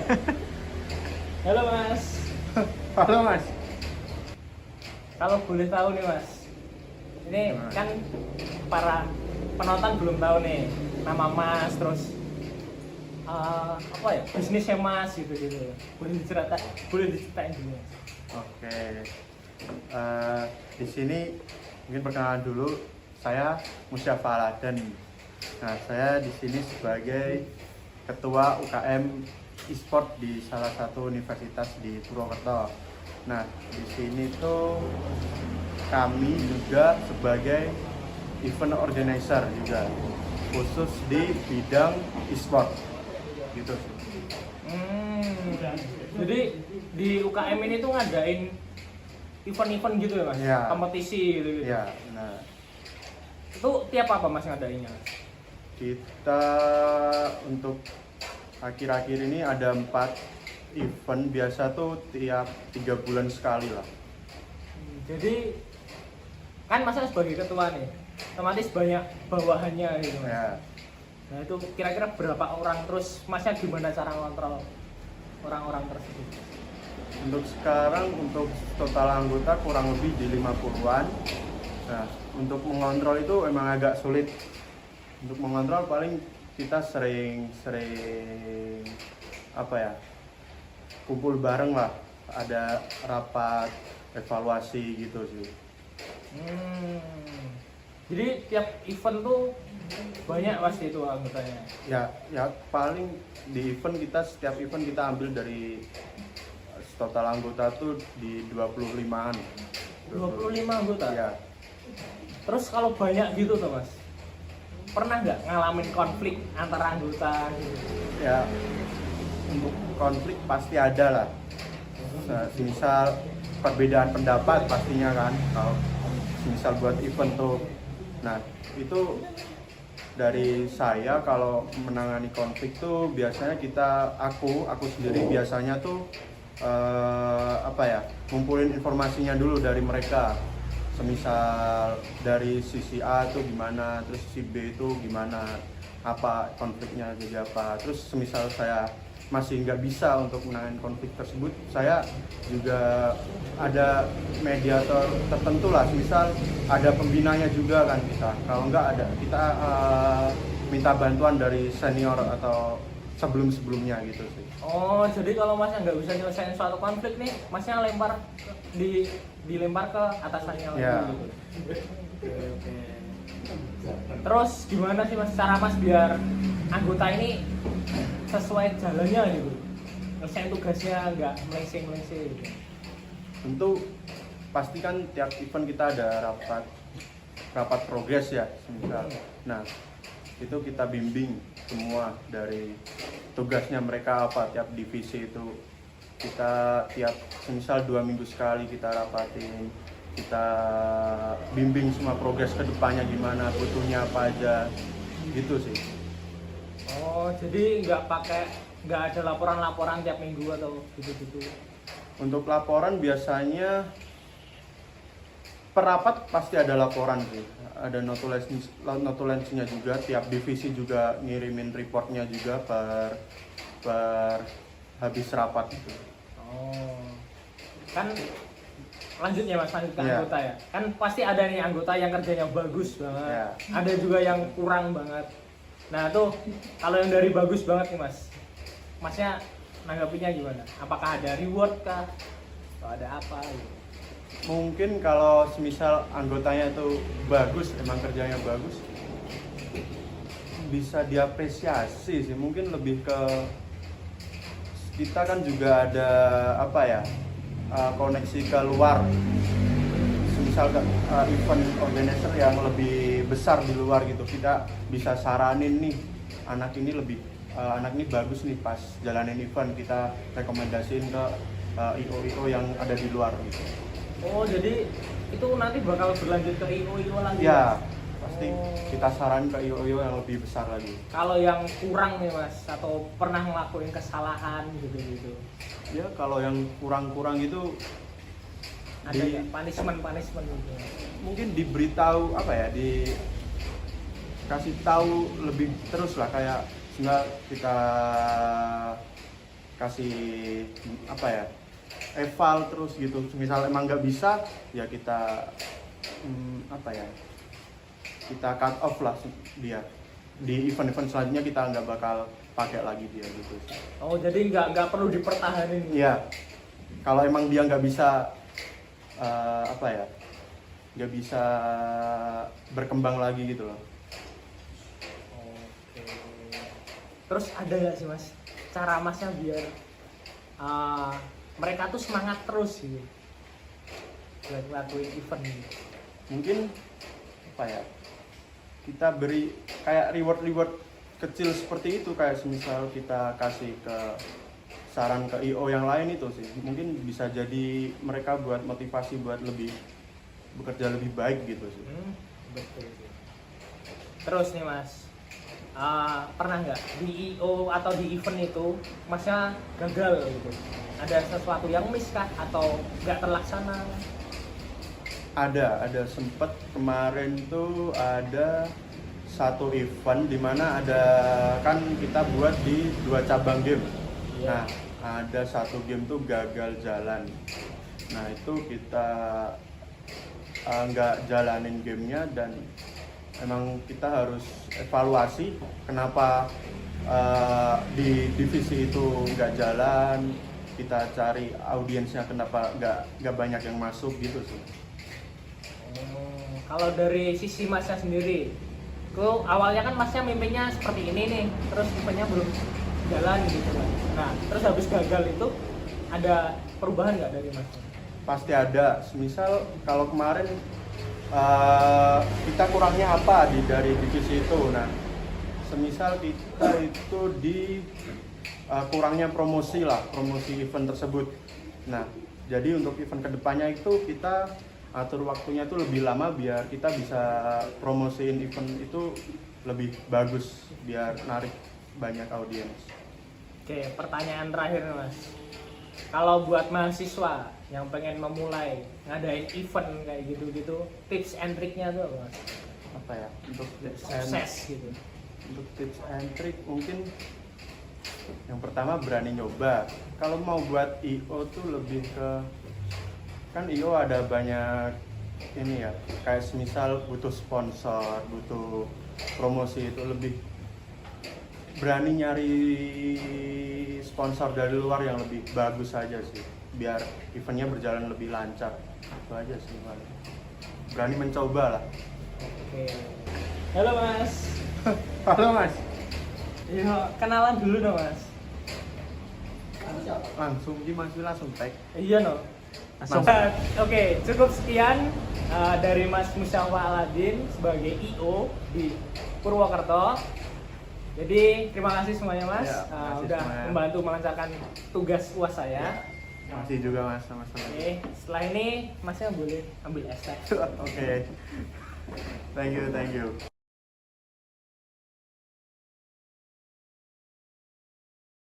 Halo Mas. Halo Mas. Kalau boleh tahu nih Mas, ini kan para penonton belum tahu nih nama Mas, terus apa ya, bisnisnya Mas gitu. Boleh diceritain dulu Mas. Oke. Di sini mungkin perkenalan dulu. Saya Musyafa Aladen. Nah, saya di sini sebagai ketua UKM e-sport di salah satu universitas di Purwokerto. Nah, di sini tuh kami juga sebagai event organizer juga, khusus di bidang e-sport gitu sih. Jadi di UKM ini tuh ngadain event-event gitu ya Mas? Ya. Kompetisi gitu. Ya, nah Itu tiap apa Mas ngadainnya? kita untuk akhir-akhir ini ada 4 event, biasa tuh tiap 3 bulan sekali lah. Jadi kan Mas sebagai ketua nih, otomatis banyak bawahannya gitu Mas. Ya, Nah itu kira-kira berapa orang, terus Masnya gimana cara ngontrol orang-orang tersebut? untuk sekarang untuk total anggota kurang lebih di 50-an. Nah, untuk mengontrol itu emang agak sulit. Untuk mengontrol paling kita sering apa ya, kumpul bareng lah, ada rapat evaluasi gitu sih. Jadi tiap event tuh banyak pasti itu anggotanya. Ya paling di event kita, setiap event kita ambil dari total anggota tuh di 25-an. 25 anggota? Ya. Terus kalau banyak gitu tuh Mas, pernah nggak ngalamin konflik antara anggota gitu? Ya, untuk konflik pasti ada lah. Misal perbedaan pendapat pastinya kan, kalau misal buat event tuh. Nah, itu dari saya kalau menangani konflik tuh biasanya aku sendiri biasanya tuh apa ya, ngumpulin informasinya dulu dari mereka. Semisal dari sisi A tuh gimana, terus si B itu gimana, apa konfliknya jadi apa. Terus semisal saya masih nggak bisa untuk menangani konflik tersebut, saya juga ada mediator tertentu lah. Misal ada pembinanya juga kan kita. Kalau nggak ada, kita minta bantuan dari senior atau sebelum-sebelumnya gitu sih. Oh, jadi kalau Masnya nggak bisa nyelesain suatu konflik nih, Masnya dilempar ke atasannya lagi Ya. gitu. Oke. Terus gimana sih Mas cara Mas biar anggota ini sesuai jalannya gitu? Nyelesain tugasnya nggak melenceng-melenceng gitu. Tentu pasti kan tiap event kita ada rapat progres ya semisal. Nah, itu kita bimbing semua dari tugasnya mereka apa, tiap divisi itu kita tiap semisal 2 minggu sekali kita rapatin, kita bimbing semua progres ke depannya gimana, butuhnya apa aja gitu sih. Oh, jadi nggak ada laporan-laporan tiap minggu atau gitu-gitu? Untuk laporan biasanya per rapat pasti ada laporan sih, ada notulensinya juga, tiap divisi juga ngirimin reportnya juga per habis rapat gitu. Oh, kan lanjut ya Mas, lanjut ke Iya. anggota ya. Kan pasti ada nih anggota yang kerjanya bagus banget, Iya. ada juga yang kurang banget. Nah tuh kalau yang dari bagus banget nih Mas, Masnya nanggapinya gimana? Apakah ada reward kah? Atau ada apa gitu? Mungkin kalau semisal anggotanya itu bagus, emang kerjanya bagus, bisa diapresiasi sih. Mungkin lebih ke kita kan juga ada apa ya, koneksi ke luar. Semisal event organizer yang lebih besar di luar gitu, kita bisa saranin nih anak ini bagus nih pas jalanin event, kita rekomendasiin ke IO yang ada di luar gitu. Oh jadi itu nanti bakal berlanjut ke IO lagi Ya, Mas? pasti Oh. kita saran ke IO yang lebih besar lagi. Kalau yang kurang nih Mas, atau pernah ngelakuin kesalahan gitu-gitu, Ya, kalau yang kurang-kurang itu ada nggak punishment gitu? mungkin diberitahu apa ya, kasih tahu lebih terus lah, kayak nggak kita kasih apa ya, eval terus gitu. Misal emang nggak bisa ya kita apa ya, kita cut off lah dia. Di event-event selanjutnya kita nggak bakal pakai lagi dia gitu. Oh, jadi nggak perlu dipertahanin. Iya, kalau emang dia nggak bisa apa ya, nggak bisa berkembang lagi gitu loh. Oke. Terus ada nggak sih mas cara masnya biar mereka tuh semangat terus gitu buat ngelakuin event gitu? Mungkin apa ya, kita beri kayak reward kecil seperti itu, kayak semisal kita kasih ke saran ke IO yang lain itu sih, mungkin bisa jadi mereka buat motivasi buat lebih bekerja lebih baik gitu sih. Betul sih. Terus nih mas, pernah nggak di IO atau di event itu masnya gagal gitu? Ada sesuatu yang miss kah atau nggak terlaksana? Ada sempet kemarin tuh ada satu event dimana ada, kan kita buat di 2 cabang game. Iya. Nah, ada satu game tuh gagal jalan. Nah, itu kita nggak jalanin gamenya, dan emang kita harus evaluasi kenapa di divisi itu nggak jalan. Kita cari audiensnya kenapa nggak banyak yang masuk gitu sih. Kalau dari sisi masnya sendiri, kok awalnya kan masnya mimpinya seperti ini nih, terus eventnya belum jalan gitu kan. Nah, terus habis gagal itu ada perubahan nggak dari masnya? Pasti ada. Semisal kalau kemarin kita kurangnya apa dari divisi itu. Nah, semisal kita itu di kurangnya promosi event tersebut. Nah, jadi untuk event kedepannya itu kita atur waktunya itu lebih lama biar kita bisa promosiin event itu lebih bagus, biar narik banyak audiens. Oke, pertanyaan terakhir nih, mas. Kalau buat mahasiswa yang pengen memulai ngadain event kayak gitu-gitu, tips and triknya tuh apa, mas? Apa ya, untuk Sukses gitu. Untuk tips and trick mungkin yang pertama berani nyoba. Kalau mau buat IO tuh lebih ke, kan IO ada banyak ini ya, kayak semisal butuh sponsor, butuh promosi, itu lebih berani nyari sponsor dari luar yang lebih bagus aja sih, biar eventnya berjalan lebih lancar. Itu aja sih paling. Berani mencoba lah. Oke. Halo mas. Halo mas. Iya, kenalan dulu dong mas. Langsung gimana sih, langsung tag? Iya no. Langsung. Oke, cukup sekian dari Mas Musyafa Aladin sebagai IO di Purwokerto. Jadi terima kasih semuanya mas, Ya, makasih udah semuanya. membantu melancarkan tugas UAS saya. Masih juga mas, sama-sama. Oke, setelah ini masnya boleh ambil es teh. Oke. Thank you.